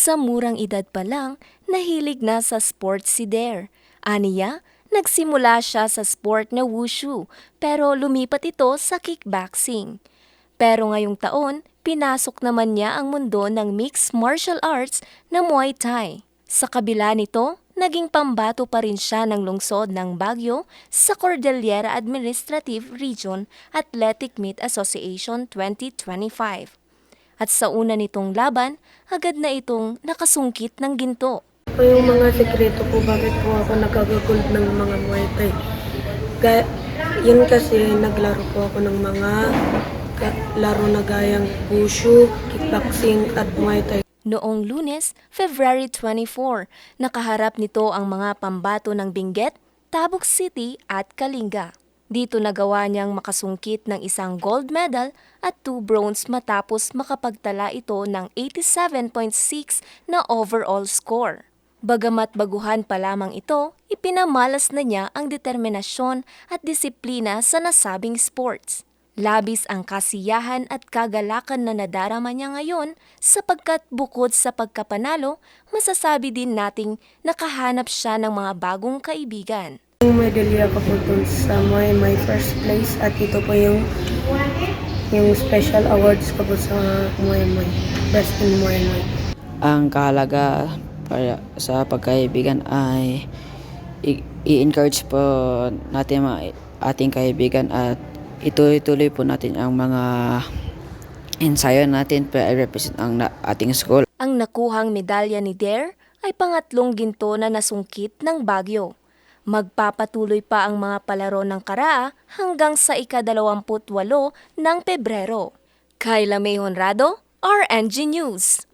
Sa murang edad pa lang, nahilig na sa sports si Dare. Aniya, nagsimula siya sa sport na wushu pero lumipat ito sa kickboxing. Pero ngayong taon, pinasok naman niya ang mundo ng mixed martial arts na Muay Thai. Sa kabila nito, naging pambato pa rin siya ng lungsod ng Baguio sa Cordillera Administrative Region Athletic Meet Association 2025. At sa una nitong laban, agad na itong nakasungkit ng ginto. Po yung mga sekreto po bakit po ako nagkagagold ng mga Muay Thai. Yun kasi naglaro po ako ng mga laro na gayang wushu, kickboxing at Muay Thai. Noong Lunes, February 24, nakaharap nito ang mga pambato ng Benguet, Tabuk City at Kalinga. Dito nagawa niyang makasungkit ng isang gold medal at 2 bronze matapos makapagtala ito ng 87.6 na overall score. Bagamat baguhan pa lamang ito, ipinamalas na niya ang determinasyon at disiplina sa nasabing sports. Labis ang kasiyahan at kagalakan na nadarama niya ngayon sapagkat bukod sa pagkapanalo, masasabi din nating nakahanap siya ng mga bagong kaibigan. Yung medalya ko po dun sa my first place at ito po yung special awards ko po sa Muay Thai, Best in Muay Thai. Ang kahalaga para sa pagkaibigan ay i-encourage po natin mga ating kaibigan at ituloy po natin ang mga ensayo natin para i-represent ang ating school. Ang nakuhang medalya ni Dare ay pangatlong ginto na nasungkit ng Baguio. Magpapatuloy pa ang mga palaro ng Karaa hanggang sa ika-28 ng Pebrero. Kayla May Honrado, RNG News.